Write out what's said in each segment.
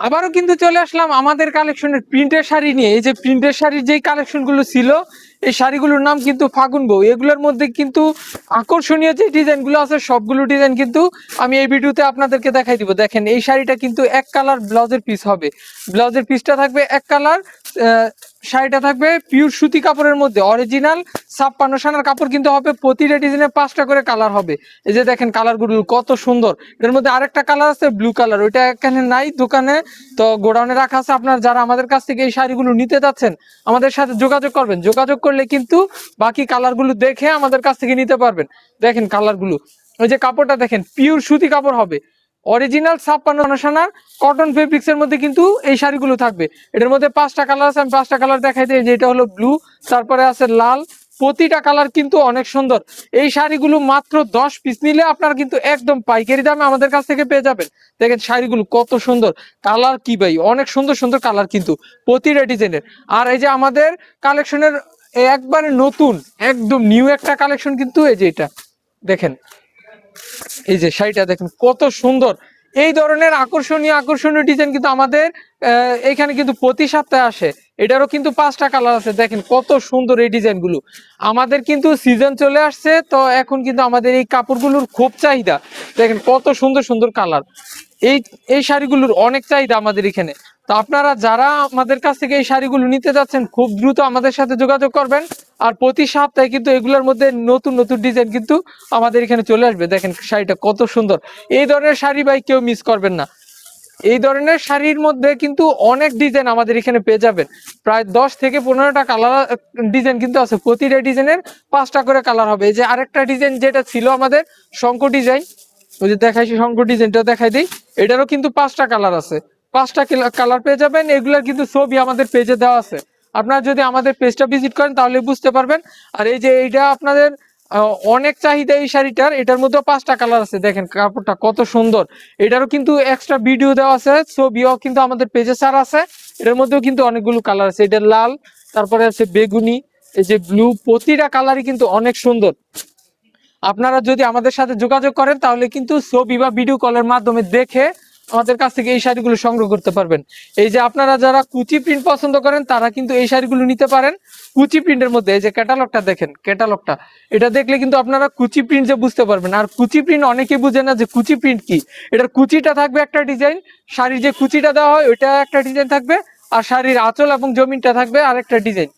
আবারও কিন্তু চলে আসলাম আমাদের কালেকশনের প্রিন্টের শাড়ি নিয়ে। এই যে প্রিন্টের শাড়ির যেই কালেকশনগুলো ছিল, এই শাড়িগুলোর নাম কিন্তু ফাগুন বউ। এগুলোর মধ্যে কিন্তু আকর্ষণীয় যে ডিজাইনগুলো আছে সবগুলো ডিজাইন কিন্তু আমি এই ভিডিওতে আপনাদেরকে দেখাই দিব। দেখেন এই শাড়িটা কিন্তু এক কালার ব্লাউজের পিস হবে, ব্লাউজের পিসটা থাকবে এক কালার, শাড়িটা থাকবে পিওর সুতি কাপড়ের মধ্যে অরিজিনাল 56 সানার কাপড় কিন্তু হবে। প্রতিটা ডিজাইনে 5টা করে কালার হবে। এই যে দেখেন কালারগুলো কত সুন্দর। এর মধ্যে আরেকটা কালার আছে ব্লু কালার, ওইটা এখানে নাই দোকানে, তো গোডাউনে রাখা আছে। আপনার যারা আমাদের কাছ থেকে এই শাড়িগুলো নিতে যাচ্ছেন আমাদের সাথে যোগাযোগ করবেন, যোগাযোগ করলে কিন্তু বাকি কালারগুলো দেখে আমাদের কাছ থেকে নিতে পারবেন। দেখেন কালারগুলো, ওই যে কাপড়টা দেখেন পিওর সুতি কাপড় হবে, অরিজিনাল 56 সানার কটন ফেব্রিক্স এর মধ্যে কিন্তু এই শাড়িগুলো থাকবে। এটার মধ্যে 5টা কালার আছে, আমি 5টা কালার দেখাই দিই। যেটা হলো ব্লু, তারপরে আছে লাল, প্রতিটা কালার কিন্তু অনেক সুন্দর। এই শাড়িগুলো মাত্র 10 পিস নিলে আপনারা কিন্তু একদম পাইকারি দামে আমাদের কাছ থেকে পেয়ে যাবেন। দেখেন শাড়িগুলো কত সুন্দর, কালার কি ভাই, অনেক সুন্দর সুন্দর কালার কিন্তু প্রতিটা ডিজাইনের। আর এই যে আমাদের কালেকশনের একবারে নতুন একদম নিউ একটা কালেকশন কিন্তু এই যে এটা দেখেন, এই যে শাড়িটা দেখেন কত সুন্দর। এই ধরনের আকর্ষণীয় ডিজাইন কিন্তু আমাদের এখানে কিন্তু প্রতি সপ্তাহে আসে। এটারও কিন্তু 5টা কালার আছে। দেখেন কত সুন্দর এই ডিজাইনগুলো। আমাদের কিন্তু সিজন চলে আসছে, তো এখন কিন্তু আমাদের এই কাপড়গুলোর খুব চাহিদা। দেখেন কত সুন্দর সুন্দর কালার। এই এই শাড়িগুলোর অনেক চাহিদা আমাদের এখানে। তো আপনারা যারা আমাদের কাছ থেকে এই শাড়িগুলো নিতে যাচ্ছেন খুব দ্রুত আমাদের সাথে যোগাযোগ করবেন। আর প্রতি সপ্তাহে কিন্তু এগুলোর মধ্যে নতুন নতুন ডিজাইন কিন্তু আমাদের এখানে চলে আসবে। দেখেন শাড়িটা কত সুন্দর। এই ধরনের শাড়ি ভাই কেউ মিস করবেন না। এই ধরনের শাড়ির মধ্যে কিন্তু অনেক ডিজাইন আমাদের এখানে পেয়ে যাবেন। প্রায় 10 থেকে 15টা কালার ডিজাইন কিন্তু আছে। প্রতিটা ডিজাইনের 5টা করে কালার হবে। এই যে আরেকটা ডিজাইন যেটা ছিল আমাদের শঙ্খ ডিজাইন, ওই যে দেখাইছি শঙ্খ ডিজাইনটা দেখাই দিই। এটারও কিন্তু 5টা কালার আছে, 5টা কালার পেয়ে যাবেন। এগুলার কিন্তু ছবি আমাদের পেজে দেওয়া আছে। আপনারা যদি আমাদের পেজটা ভিজিট করেন তাহলে বুঝতে পারবেন। আর এই যে এইটা আপনাদের অনেক চাহিদা এই শাড়িটার, এটার মধ্যে 5টা কালার আছে। দেখেন কাপড়টা কত সুন্দর। এটারও কিন্তু এক্সট্রা ভিডিও দেওয়া আছে, ছবিও কিন্তু আমাদের পেজে ছাড়া আছে। এটার মধ্যেও কিন্তু অনেকগুলো কালার আছে। এটা লাল, তারপরে আছে বেগুনি, এই যে ব্লু, প্রতিটা কালারই কিন্তু অনেক সুন্দর। আপনারা যদি আমাদের সাথে যোগাযোগ করেন তাহলে কিন্তু ছবি বা ভিডিও কলের মাধ্যমে দেখে আমাদের কাছ থেকে এই শাড়িগুলো সংগ্রহ করতে পারবেন। এই যে আপনারা যারা কুচি প্রিন্ট পছন্দ করেন তারা কিন্তু এই শাড়িগুলো নিতে পারেন কুচি প্রিন্টের মধ্যে। এই যে ক্যাটালগটা দেখেন, ক্যাটালগটা এটা দেখলে কিন্তু আপনারা কুচি প্রিন্ট যে বুঝতে পারবেন। আর কুচি প্রিন্ট অনেকে বুঝে না যে কুচি প্রিন্ট কি। এটার কুচিটা থাকবে একটা ডিজাইন, শাড়ির যে কুচিটা দেওয়া হয় ওইটা একটা ডিজাইন থাকবে, আর শাড়ির আঁচল এবং জমিনটা থাকবে আরেকটা ডিজাইন।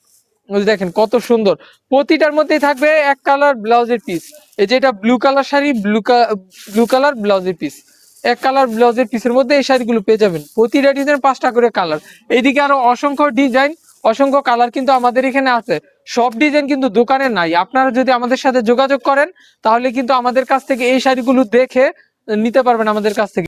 দেখেন কত সুন্দর। প্রতিটার মধ্যেই থাকবে এক কালার ব্লাউজের পিস। এই যে এটা blue colour sari, blue colour ব্লাউজের পিস, এক কালার ব্লাউজের পিসের মধ্যে এই শাড়িগুলো পেয়ে যাবেন। প্রতিটা ডিজাইন 5টা করে কালার। এইদিকে আরো অসংখ্য ডিজাইন, অসংখ্য কালার কিন্তু আমাদের এখানে আছে। সব ডিজাইন কিন্তু দোকানে নাই। আপনারা যদি আমাদের সাথে যোগাযোগ করেন তাহলে কিন্তু আমাদের কাছ থেকে এই শাড়িগুলো দেখে নিতে পারবেন আমাদের কাছ থেকে।